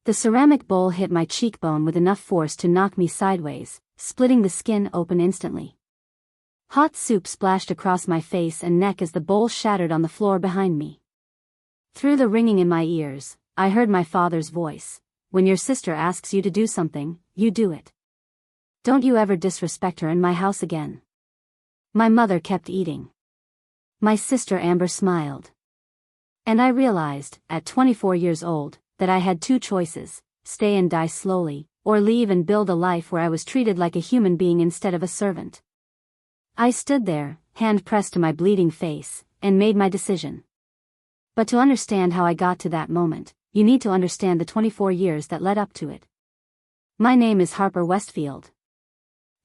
The ceramic bowl hit my cheekbone with enough force to knock me sideways, splitting the skin open instantly. Hot soup splashed across my face and neck as the bowl shattered on the floor behind me. Through the ringing in my ears, I heard my father's voice. When your sister asks you to do something, you do it. Don't you ever disrespect her in my house again. My mother kept eating. My sister Amber smiled. And I realized, at 24 years old, that I had two choices: stay and die slowly, or leave and build a life where I was treated like a human being instead of a servant. I stood there, hand pressed to my bleeding face, and made my decision. But to understand how I got to that moment, you need to understand the 24 years that led up to it. My name is Harper Westfield.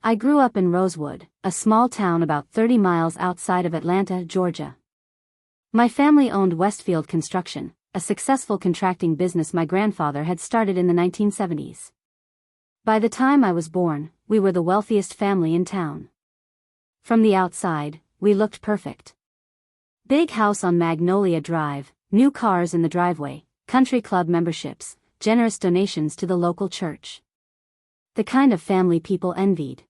I grew up in Rosewood, a small town about 30 miles outside of Atlanta, Georgia. My family owned Westfield Construction, a successful contracting business my grandfather had started in the 1970s. By the time I was born, we were the wealthiest family in town. From the outside, we looked perfect. Big house on Magnolia Drive, new cars in the driveway, country club memberships, generous donations to the local church. The kind of family people envied.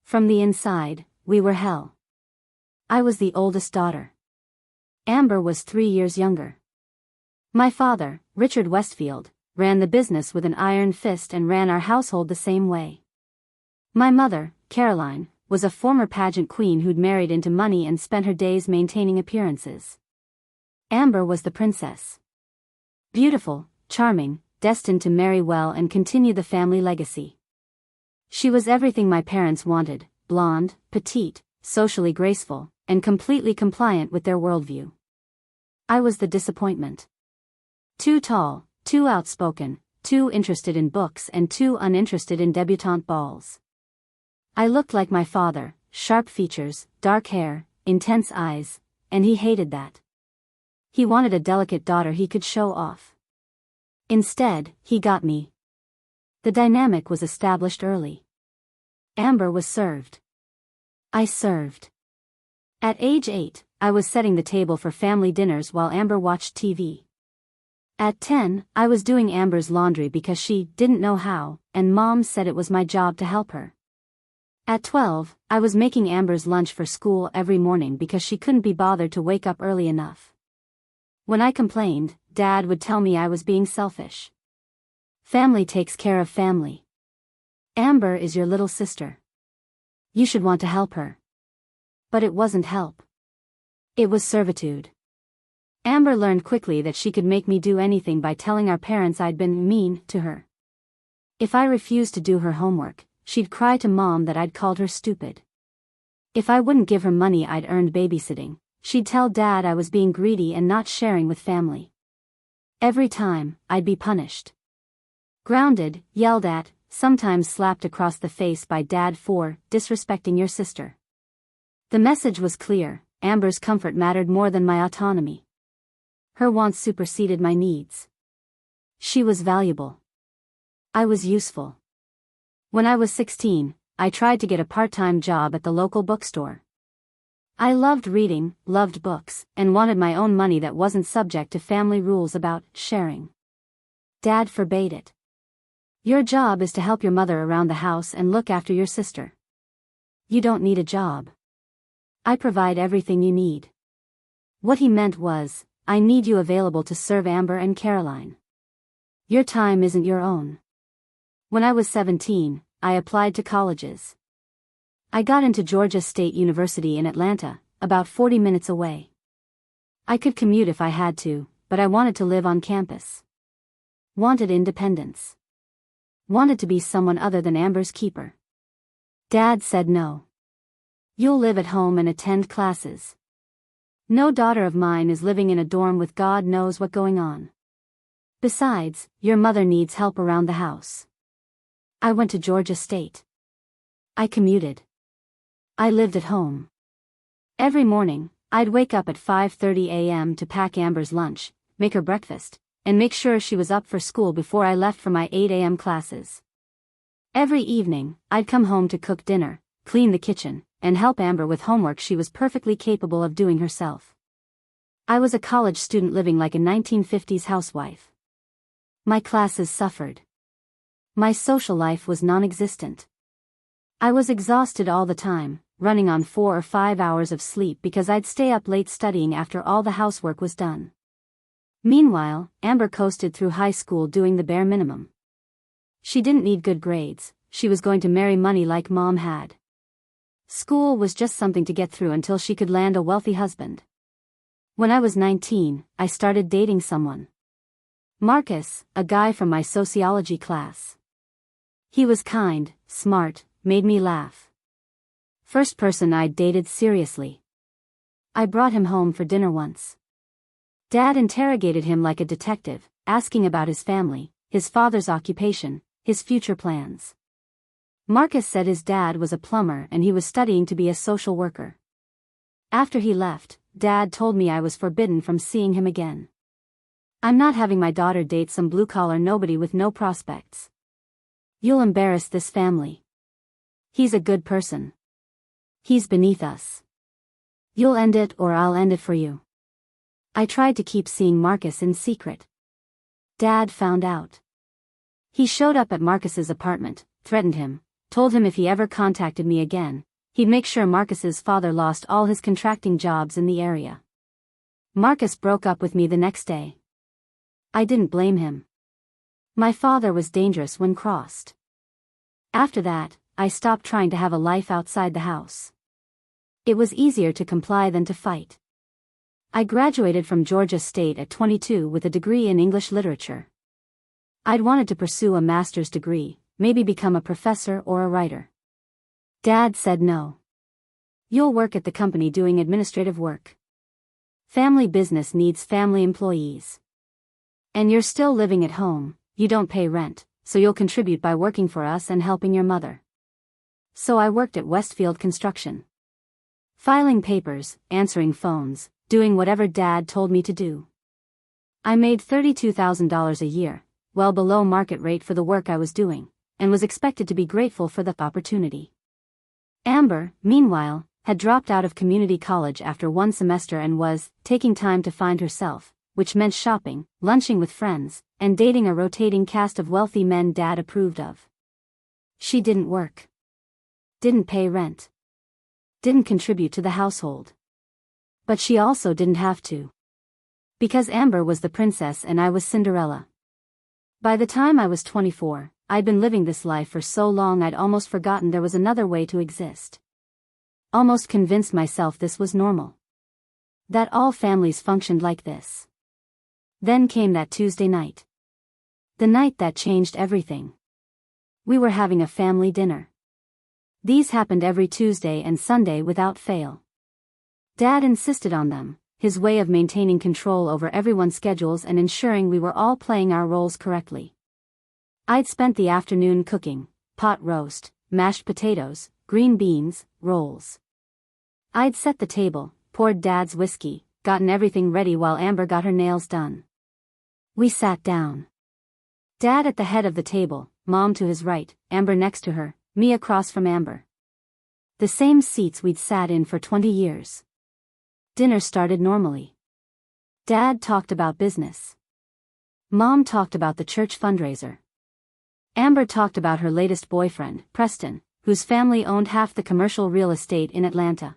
From the inside, we were hell. I was the oldest daughter. Amber was 3 years younger. My father, Richard Westfield, ran the business with an iron fist and ran our household the same way. My mother, Caroline, was a former pageant queen who'd married into money and spent her days maintaining appearances. Amber was the princess. Beautiful, charming, destined to marry well and continue the family legacy. She was everything my parents wanted: blonde, petite, socially graceful, and completely compliant with their worldview. I was the disappointment. Too tall, too outspoken, too interested in books and too uninterested in debutante balls. I looked like my father: sharp features, dark hair, intense eyes, and he hated that. He wanted a delicate daughter he could show off. Instead, he got me. The dynamic was established early. Amber was served. I served. At age 8, I was setting the table for family dinners while Amber watched TV. At 10, I was doing Amber's laundry because she didn't know how, and Mom said it was my job to help her. At 12, I was making Amber's lunch for school every morning because she couldn't be bothered to wake up early enough. When I complained, Dad would tell me I was being selfish. Family takes care of family. Amber is your little sister. You should want to help her. But it wasn't help. It was servitude. Amber learned quickly that she could make me do anything by telling our parents I'd been mean to her. If I refused to do her homework, she'd cry to Mom that I'd called her stupid. If I wouldn't give her money I'd earned babysitting, she'd tell Dad I was being greedy and not sharing with family. Every time, I'd be punished. Grounded, yelled at, sometimes slapped across the face by Dad for disrespecting your sister. The message was clear: Amber's comfort mattered more than my autonomy. Her wants superseded my needs. She was valuable. I was useful. When I was 16, I tried to get a part-time job at the local bookstore. I loved reading, loved books, and wanted my own money that wasn't subject to family rules about sharing. Dad forbade it. Your job is to help your mother around the house and look after your sister. You don't need a job. I provide everything you need. What he meant was, I need you available to serve Amber and Caroline. Your time isn't your own. When I was 17, I applied to colleges. I got into Georgia State University in Atlanta, about 40 minutes away. I could commute if I had to, but I wanted to live on campus. Wanted independence. Wanted to be someone other than Amber's keeper. Dad said no. You'll live at home and attend classes. No daughter of mine is living in a dorm with God knows what going on. Besides, your mother needs help around the house. I went to Georgia State. I commuted. I lived at home. Every morning, I'd wake up at 5:30 a.m. to pack Amber's lunch, make her breakfast, and make sure she was up for school before I left for my 8 a.m. classes. Every evening, I'd come home to cook dinner, clean the kitchen, and help Amber with homework she was perfectly capable of doing herself. I was a college student living like a 1950s housewife. My classes suffered. My social life was non-existent. I was exhausted all the time, running on 4 or 5 hours of sleep because I'd stay up late studying after all the housework was done. Meanwhile, Amber coasted through high school doing the bare minimum. She didn't need good grades, she was going to marry money like Mom had. School was just something to get through until she could land a wealthy husband. When I was 19, I started dating someone. Marcus, a guy from my sociology class. He was kind, smart, made me laugh. First person I'd dated seriously. I brought him home for dinner once. Dad interrogated him like a detective, asking about his family, his father's occupation, his future plans. Marcus said his dad was a plumber and he was studying to be a social worker. After he left, Dad told me I was forbidden from seeing him again. I'm not having my daughter date some blue-collar nobody with no prospects. You'll embarrass this family. He's a good person. He's beneath us. You'll end it or I'll end it for you. I tried to keep seeing Marcus in secret. Dad found out. He showed up at Marcus's apartment, threatened him, told him if he ever contacted me again, he'd make sure Marcus's father lost all his contracting jobs in the area. Marcus broke up with me the next day. I didn't blame him. My father was dangerous when crossed. After that, I stopped trying to have a life outside the house. It was easier to comply than to fight. I graduated from Georgia State at 22 with a degree in English literature. I'd wanted to pursue a master's degree, maybe become a professor or a writer. Dad said no. You'll work at the company doing administrative work. Family business needs family employees. And you're still living at home, you don't pay rent, so you'll contribute by working for us and helping your mother. So I worked at Westfield Construction. Filing papers, answering phones, doing whatever Dad told me to do. I made $32,000 a year, well below market rate for the work I was doing, and was expected to be grateful for the opportunity. Amber, meanwhile, had dropped out of community college after one semester and was taking time to find herself, which meant shopping, lunching with friends, and dating a rotating cast of wealthy men Dad approved of. She didn't work. Didn't pay rent. Didn't contribute to the household. But she also didn't have to. Because Amber was the princess and I was Cinderella. By the time I was 24, I'd been living this life for so long I'd almost forgotten there was another way to exist. Almost convinced myself this was normal. That all families functioned like this. Then came that Tuesday night. The night that changed everything. We were having a family dinner. These happened every Tuesday and Sunday without fail. Dad insisted on them, his way of maintaining control over everyone's schedules and ensuring we were all playing our roles correctly. I'd spent the afternoon cooking, pot roast, mashed potatoes, green beans, rolls. I'd set the table, poured Dad's whiskey, gotten everything ready while Amber got her nails done. We sat down. Dad at the head of the table, Mom to his right, Amber next to her, me across from Amber. The same seats we'd sat in for 20 years. Dinner started normally. Dad talked about business. Mom talked about the church fundraiser. Amber talked about her latest boyfriend, Preston, whose family owned half the commercial real estate in Atlanta.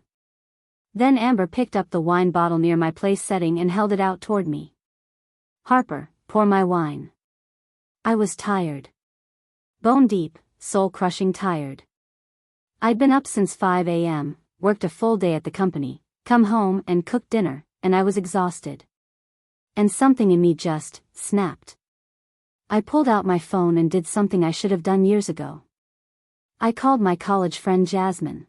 Then Amber picked up the wine bottle near my place setting and held it out toward me. Harper, pour my wine. I was tired. Bone deep, soul-crushing tired. I'd been up since 5 a.m., worked a full day at the company, come home and cooked dinner, and I was exhausted. And something in me just snapped. I pulled out my phone and did something I should have done years ago. I called my college friend Jasmine.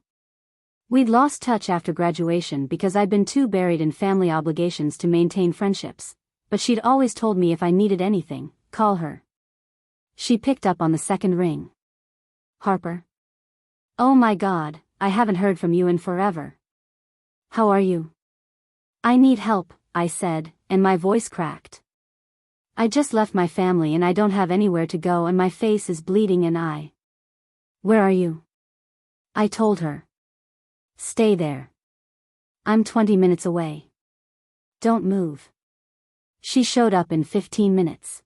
We'd lost touch after graduation because I'd been too buried in family obligations to maintain friendships, but she'd always told me if I needed anything, call her. She picked up on the second ring. Harper. Oh my God, I haven't heard from you in forever. How are you? I need help, I said, and my voice cracked. I just left my family and I don't have anywhere to go and my face is bleeding and I. Where are you? I told her. Stay there. I'm 20 minutes away. Don't move. She showed up in 15 minutes.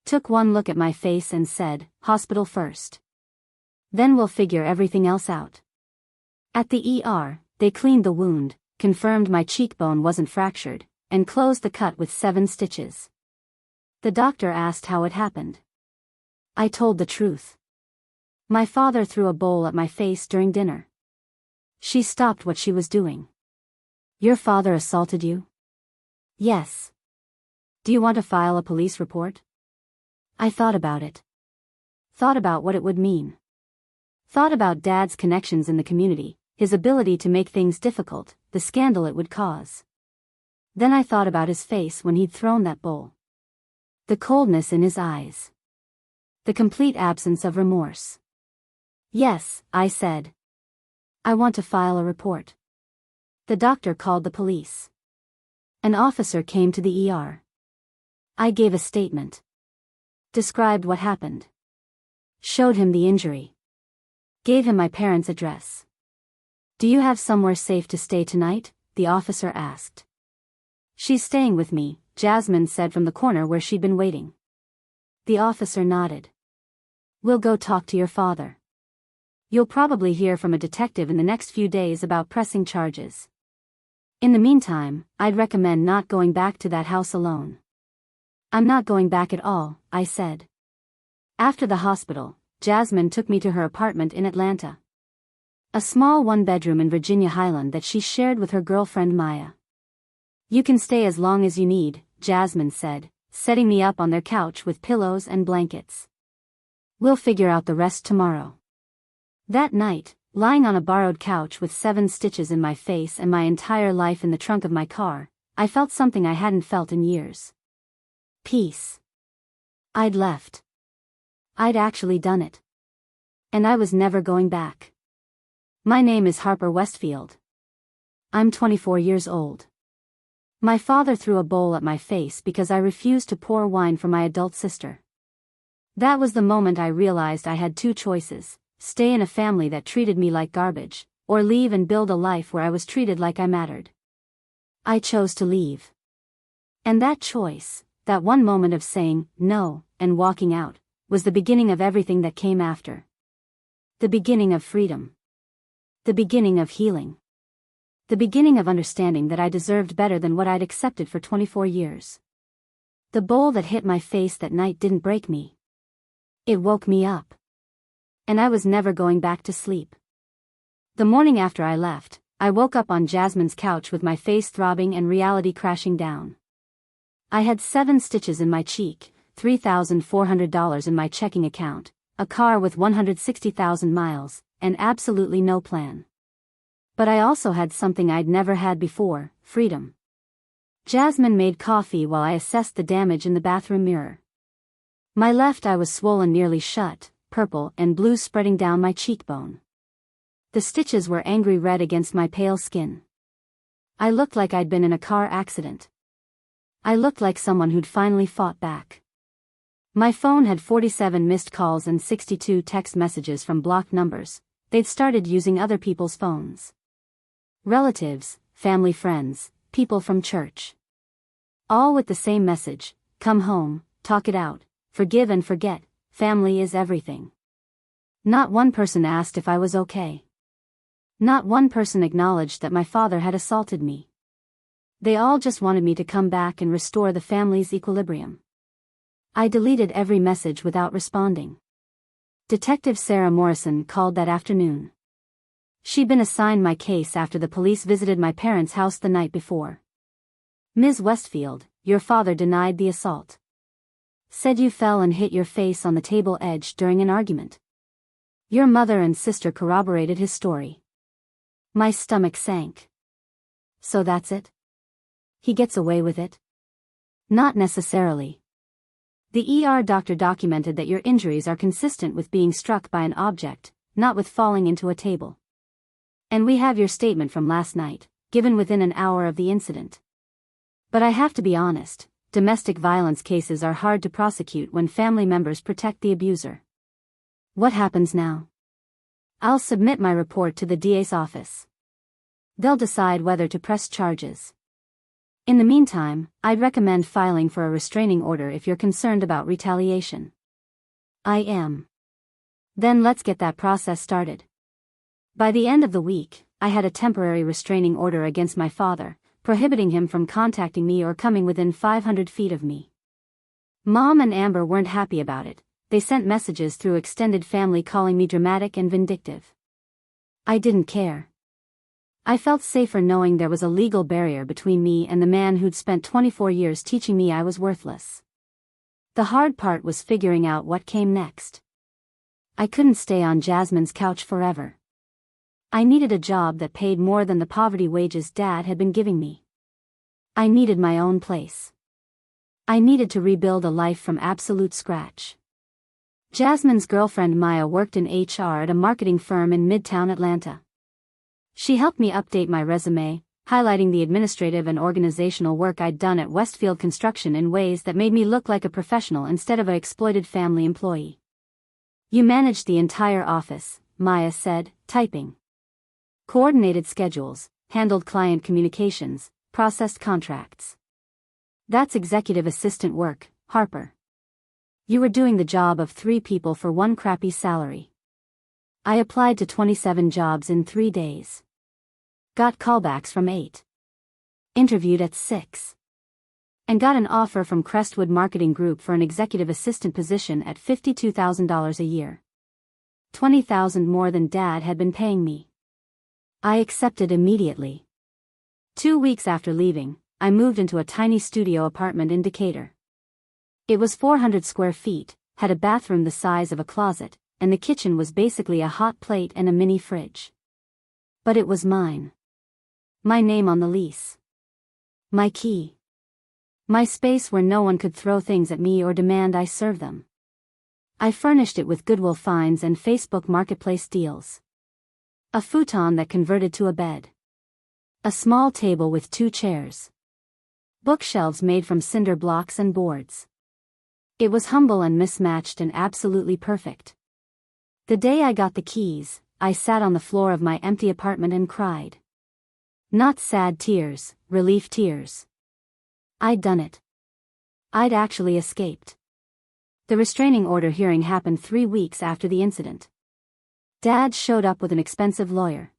took one look at my face and said, "Hospital first. Then we'll figure everything else out." At the ER, they cleaned the wound, confirmed my cheekbone wasn't fractured, and closed the cut with 7 stitches. The doctor asked how it happened. I told the truth. My father threw a bowl at my face during dinner. She stopped what she was doing. "Your father assaulted you?" "Yes." "Do you want to file a police report?" I thought about it. Thought about what it would mean. Thought about Dad's connections in the community, his ability to make things difficult, the scandal it would cause. Then I thought about his face when he'd thrown that bowl. The coldness in his eyes. The complete absence of remorse. "Yes," I said. "I want to file a report." The doctor called the police. An officer came to the ER. I gave a statement. Described what happened. Showed him the injury. Gave him my parents' address. "Do you have somewhere safe to stay tonight?" the officer asked. "She's staying with me," Jasmine said from the corner where she'd been waiting. The officer nodded. "We'll go talk to your father. You'll probably hear from a detective in the next few days about pressing charges. In the meantime, I'd recommend not going back to that house alone." "I'm not going back at all," I said. After the hospital, Jasmine took me to her apartment in Atlanta. A small 1-bedroom in Virginia Highland that she shared with her girlfriend Maya. "You can stay as long as you need," Jasmine said, setting me up on their couch with pillows and blankets. "We'll figure out the rest tomorrow." That night, lying on a borrowed couch with 7 stitches in my face and my entire life in the trunk of my car, I felt something I hadn't felt in years. Peace. I'd left. I'd actually done it. And I was never going back. My name is Harper Westfield. I'm 24 years old. My father threw a bowl at my face because I refused to pour wine for my adult sister. That was the moment I realized I had 2 choices: stay in a family that treated me like garbage, or leave and build a life where I was treated like I mattered. I chose to leave. And that choice, that one moment of saying no and walking out, was the beginning of everything that came after. The beginning of freedom. The beginning of healing. The beginning of understanding that I deserved better than what I'd accepted for 24 years. The bowl that hit my face that night didn't break me. It woke me up. And I was never going back to sleep. The morning after I left, I woke up on Jasmine's couch with my face throbbing and reality crashing down. I had 7 stitches in my cheek, $3,400 in my checking account, a car with 160,000 miles, and absolutely no plan. But I also had something I'd never had before: freedom. Jasmine made coffee while I assessed the damage in the bathroom mirror. My left eye was swollen nearly shut, purple and blue spreading down my cheekbone. The stitches were angry red against my pale skin. I looked like I'd been in a car accident. I looked like someone who'd finally fought back. My phone had 47 missed calls and 62 text messages from blocked numbers. They'd started using other people's phones. Relatives, family, friends, people from church. All with the same message: come home, talk it out, forgive and forget, family is everything. Not one person asked if I was okay. Not one person acknowledged that my father had assaulted me. They all just wanted me to come back and restore the family's equilibrium. I deleted every message without responding. Detective Sarah Morrison called that afternoon. She'd been assigned my case after the police visited my parents' house the night before. "Ms. Westfield, your father denied the assault. Said you fell and hit your face on the table edge during an argument. Your mother and sister corroborated his story." My stomach sank. So that's it? He gets away with it? Not necessarily. The ER doctor documented that your injuries are consistent with being struck by an object, not with falling into a table. And we have your statement from last night, given within an hour of the incident. But I have to be honest, domestic violence cases are hard to prosecute when family members protect the abuser. What happens now? I'll submit my report to the DA's office. They'll decide whether to press charges. In the meantime, I'd recommend filing for a restraining order if you're concerned about retaliation. I am. Then let's get that process started. By the end of the week, I had a temporary restraining order against my father, prohibiting him from contacting me or coming within 500 feet of me. Mom and Amber weren't happy about it. They sent messages through extended family calling me dramatic and vindictive. I didn't care. I felt safer knowing there was a legal barrier between me and the man who'd spent 24 years teaching me I was worthless. The hard part was figuring out what came next. I couldn't stay on Jasmine's couch forever. I needed a job that paid more than the poverty wages Dad had been giving me. I needed my own place. I needed to rebuild a life from absolute scratch. Jasmine's girlfriend Maya worked in HR at a marketing firm in Midtown Atlanta. She helped me update my resume, highlighting the administrative and organizational work I'd done at Westfield Construction in ways that made me look like a professional instead of an exploited family employee. You managed the entire office, Maya said, typing. Coordinated schedules, handled client communications, processed contracts. That's executive assistant work, Harper. You were doing the job of 3 people for one crappy salary. I applied to 27 jobs in 3 days. Got callbacks from 8. Interviewed at 6. And got an offer from Crestwood Marketing Group for an executive assistant position at $52,000 a year. $20,000 more than Dad had been paying me. I accepted immediately. 2 weeks after leaving, I moved into a tiny studio apartment in Decatur. It was 400 square feet, had a bathroom the size of a closet, and the kitchen was basically a hot plate and a mini fridge. But it was mine. My name on the lease. My key. My space where no one could throw things at me or demand I serve them. I furnished it with Goodwill finds and Facebook Marketplace deals. A futon that converted to a bed. A small table with 2 chairs. Bookshelves made from cinder blocks and boards. It was humble and mismatched and absolutely perfect. The day I got the keys, I sat on the floor of my empty apartment and cried. Not sad tears, relief tears. I'd done it. I'd actually escaped. The restraining order hearing happened 3 weeks after the incident. Dad showed up with an expensive lawyer.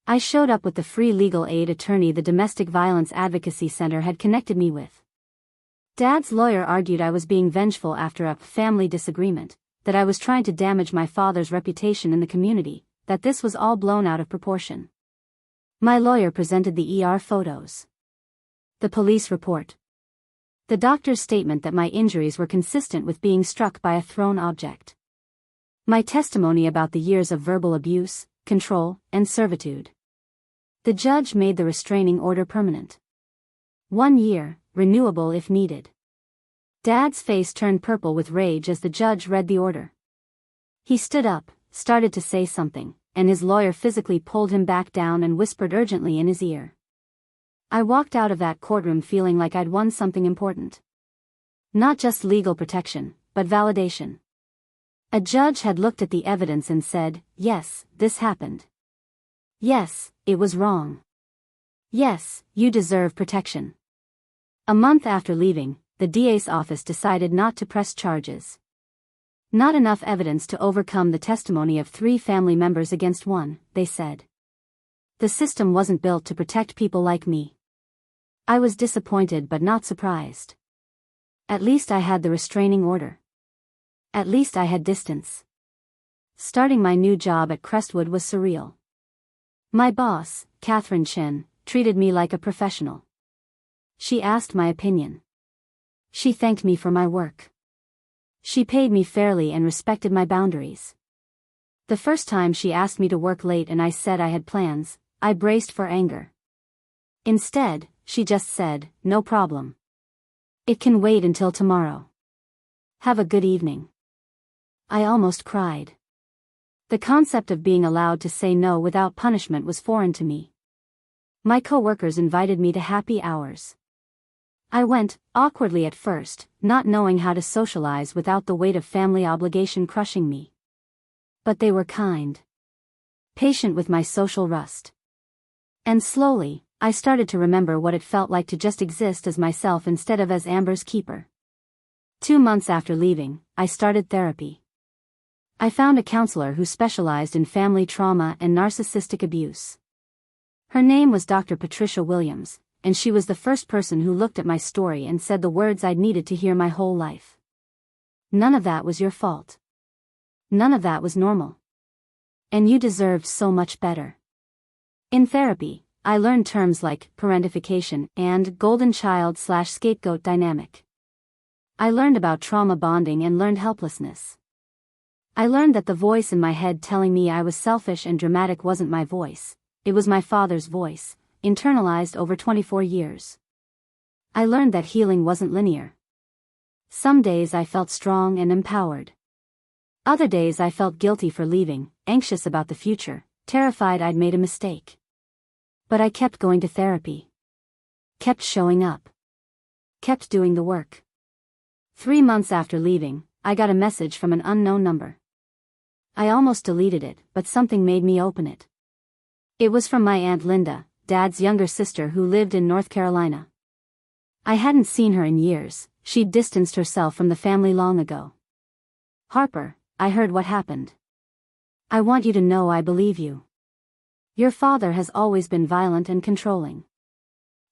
I showed up with the free legal aid attorney the Domestic Violence Advocacy Center had connected me with. Dad's lawyer argued I was being vengeful after a family disagreement, that I was trying to damage my father's reputation in the community, that this was all blown out of proportion. My lawyer presented the ER photos. The police report. The doctor's statement that my injuries were consistent with being struck by a thrown object. My testimony about the years of verbal abuse, control, and servitude. The judge made the restraining order permanent. 1 year, renewable if needed. Dad's face turned purple with rage as the judge read the order. He stood up, started to say something, and his lawyer physically pulled him back down and whispered urgently in his ear. I walked out of that courtroom feeling like I'd won something important. Not just legal protection, but validation. A judge had looked at the evidence and said, yes, this happened. Yes, it was wrong. Yes, you deserve protection. A month after leaving, the DA's office decided not to press charges. Not enough evidence to overcome the testimony of 3 family members against 1, they said. The system wasn't built to protect people like me. I was disappointed but not surprised. At least I had the restraining order. At least I had distance. Starting my new job at Crestwood was surreal. My boss, Catherine Chin, treated me like a professional. She asked my opinion. She thanked me for my work. She paid me fairly and respected my boundaries. The first time she asked me to work late and I said I had plans, I braced for anger. Instead, she just said, no problem. It can wait until tomorrow. Have a good evening. I almost cried. The concept of being allowed to say no without punishment was foreign to me. My coworkers invited me to happy hours. I went, awkwardly at first, not knowing how to socialize without the weight of family obligation crushing me. But they were kind. Patient with my social rust. And slowly, I started to remember what it felt like to just exist as myself instead of as Amber's keeper. 2 months after leaving, I started therapy. I found a counselor who specialized in family trauma and narcissistic abuse. Her name was Dr. Patricia Williams, and she was the first person who looked at my story and said the words I'd needed to hear my whole life. None of that was your fault. None of that was normal. And you deserved so much better. In therapy, I learned terms like parentification and golden child/scapegoat dynamic. I learned about trauma bonding and learned helplessness. I learned that the voice in my head telling me I was selfish and dramatic wasn't my voice, it was my father's voice, internalized over 24 years. I learned that healing wasn't linear. Some days I felt strong and empowered. Other days I felt guilty for leaving, anxious about the future, terrified I'd made a mistake. But I kept going to therapy. Kept showing up. Kept doing the work. 3 months after leaving, I got a message from an unknown number. I almost deleted it, but something made me open it. It was from my Aunt Linda, Dad's younger sister who lived in North Carolina. I hadn't seen her in years, she'd distanced herself from the family long ago. "Harper, I heard what happened. I want you to know I believe you. Your father has always been violent and controlling.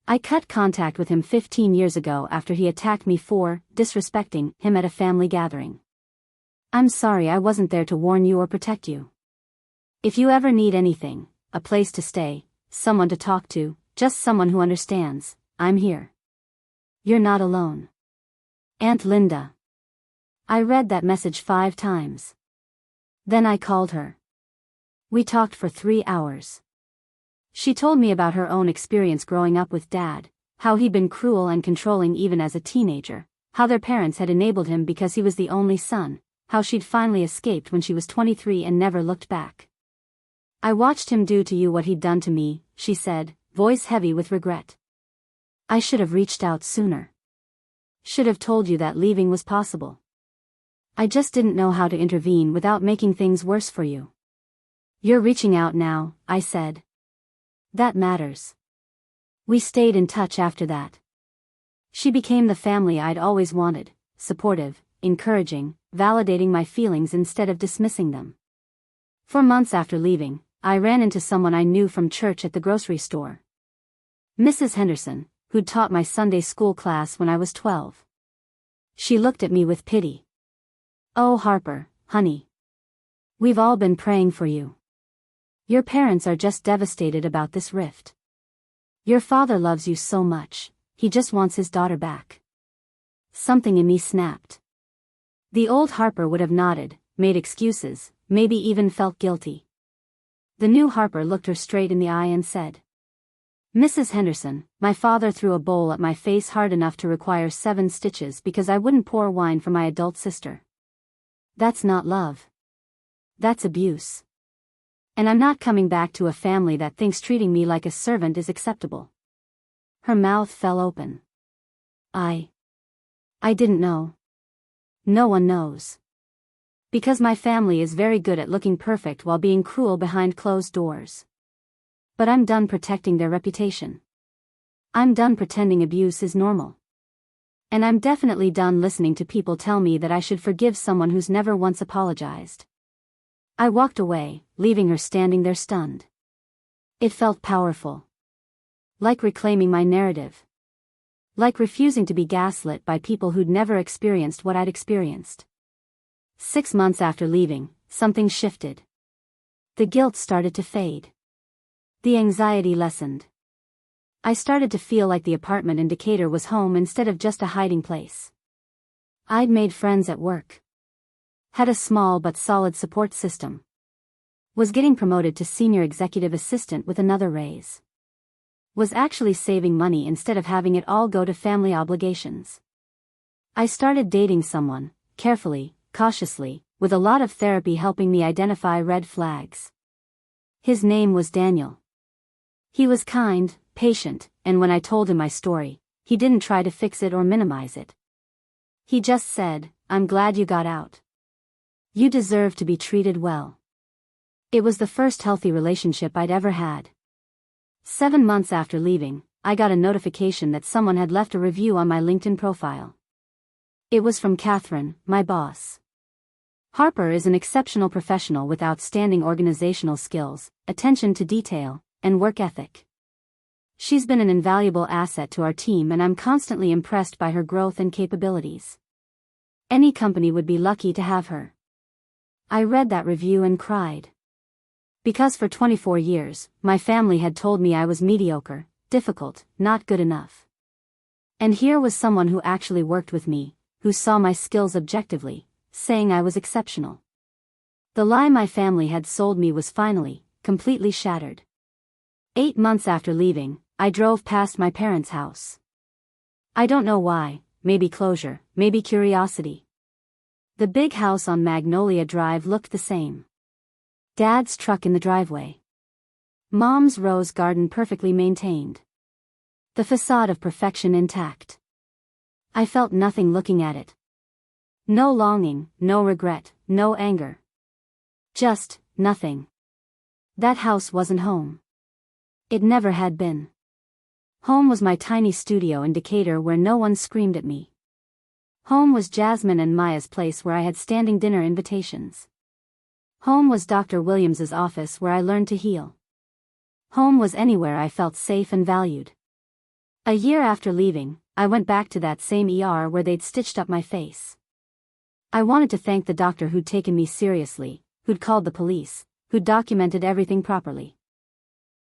I cut contact with him 15 years ago after he attacked me for disrespecting him at a family gathering. I'm sorry I wasn't there to warn you or protect you. If you ever need anything, a place to stay, someone to talk to, just someone who understands, I'm here. You're not alone. Aunt Linda." I read that message 5 times. Then I called her. We talked for 3 hours. She told me about her own experience growing up with Dad, how he'd been cruel and controlling even as a teenager, how their parents had enabled him because he was the only son, how she'd finally escaped when she was 23 and never looked back. "I watched him do to you what he'd done to me," she said, voice heavy with regret. "I should have reached out sooner. Should have told you that leaving was possible. I just didn't know how to intervene without making things worse for you. You're reaching out now," I said. "That matters." We stayed in touch after that. She became the family I'd always wanted, supportive, encouraging, validating my feelings instead of dismissing them. For months after leaving, I ran into someone I knew from church at the grocery store. Mrs. Henderson, who'd taught my Sunday school class when I was 12. She looked at me with pity. "Oh, Harper, honey. We've all been praying for you. Your parents are just devastated about this rift. Your father loves you so much, he just wants his daughter back." Something in me snapped. The old Harper would have nodded, made excuses, maybe even felt guilty. The new Harper looked her straight in the eye and said, "Mrs. Henderson, my father threw a bowl at my face hard enough to require 7 stitches because I wouldn't pour wine for my adult sister. That's not love. That's abuse. And I'm not coming back to a family that thinks treating me like a servant is acceptable." Her mouth fell open. I didn't know. No one knows. Because my family is very good at looking perfect while being cruel behind closed doors. But I'm done protecting their reputation. I'm done pretending abuse is normal. And I'm definitely done listening to people tell me that I should forgive someone who's never once apologized. I walked away, leaving her standing there stunned. It felt powerful. Like reclaiming my narrative. Like refusing to be gaslit by people who'd never experienced what I'd experienced. 6 months after leaving, something shifted. The guilt started to fade. The anxiety lessened. I started to feel like the apartment in Decatur was home instead of just a hiding place. I'd made friends at work. Had a small but solid support system. Was getting promoted to senior executive assistant with another raise. Was actually saving money instead of having it all go to family obligations. I started dating someone, carefully, cautiously, with a lot of therapy helping me identify red flags. His name was Daniel. He was kind, patient, and when I told him my story, he didn't try to fix it or minimize it. He just said, "I'm glad you got out. You deserve to be treated well." It was the first healthy relationship I'd ever had. 7 months after leaving, I got a notification that someone had left a review on my LinkedIn profile. It was from Catherine, my boss. Harper is an exceptional professional with outstanding organizational skills, attention to detail, and work ethic. She's been an invaluable asset to our team, and I'm constantly impressed by her growth and capabilities. Any company would be lucky to have her. I read that review and cried. Because for 24 years, my family had told me I was mediocre, difficult, not good enough. And here was someone who actually worked with me, who saw my skills objectively, saying I was exceptional. The lie my family had sold me was finally, completely shattered. 8 months after leaving, I drove past my parents' house. I don't know why, maybe closure, maybe curiosity. The big house on Magnolia Drive looked the same. Dad's truck in the driveway. Mom's rose garden perfectly maintained. The facade of perfection intact. I felt nothing looking at it. No longing, no regret, no anger. Just, nothing. That house wasn't home. It never had been. Home was my tiny studio in Decatur where no one screamed at me. Home was Jasmine and Maya's place where I had standing dinner invitations. Home was Dr. Williams's office where I learned to heal. Home was anywhere I felt safe and valued. A year after leaving, I went back to that same ER where they'd stitched up my face. I wanted to thank the doctor who'd taken me seriously, who'd called the police, who'd documented everything properly.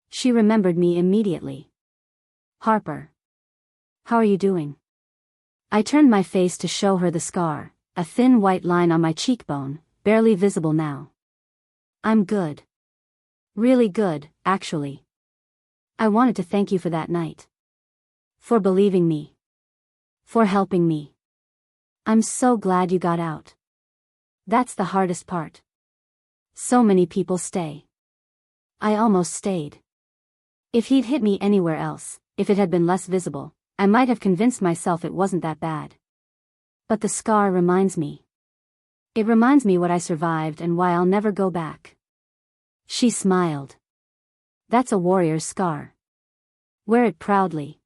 She remembered me immediately. Harper. How are you doing? I turned my face to show her the scar, a thin white line on my cheekbone, barely visible now. I'm good. Really good, actually. I wanted to thank you for that night. For believing me. For helping me. I'm so glad you got out. That's the hardest part. So many people stay. I almost stayed. If he'd hit me anywhere else, if it had been less visible, I might have convinced myself it wasn't that bad. But the scar reminds me. It reminds me what I survived and why I'll never go back. She smiled. That's a warrior's scar. Wear it proudly.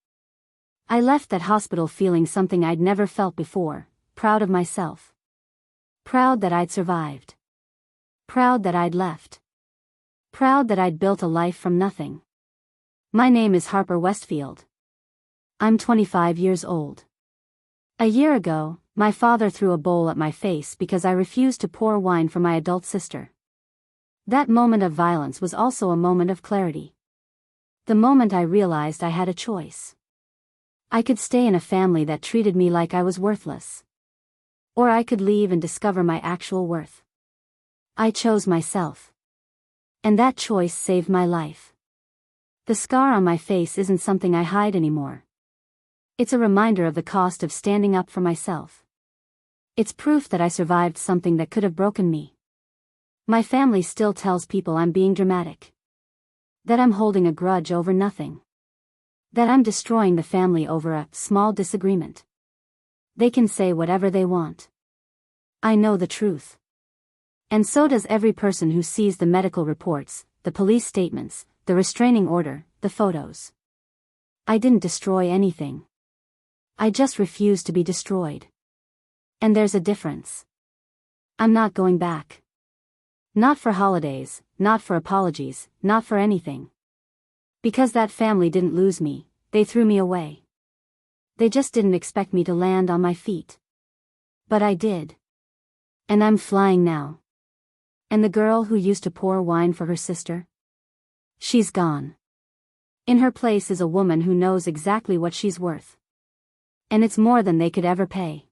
I left that hospital feeling something I'd never felt before, proud of myself. Proud that I'd survived. Proud that I'd left. Proud that I'd built a life from nothing. My name is Harper Westfield. I'm 25 years old. A year ago, my father threw a bowl at my face because I refused to pour wine for my adult sister. That moment of violence was also a moment of clarity. The moment I realized I had a choice. I could stay in a family that treated me like I was worthless. Or I could leave and discover my actual worth. I chose myself. And that choice saved my life. The scar on my face isn't something I hide anymore. It's a reminder of the cost of standing up for myself. It's proof that I survived something that could have broken me. My family still tells people I'm being dramatic. That I'm holding a grudge over nothing. That I'm destroying the family over a small disagreement. They can say whatever they want. I know the truth. And so does every person who sees the medical reports, the police statements, the restraining order, the photos. I didn't destroy anything. I just refused to be destroyed. And there's a difference. I'm not going back. Not for holidays, not for apologies, not for anything. Because that family didn't lose me, they threw me away. They just didn't expect me to land on my feet. But I did. And I'm flying now. And the girl who used to pour wine for her sister? She's gone. In her place is a woman who knows exactly what she's worth. And it's more than they could ever pay.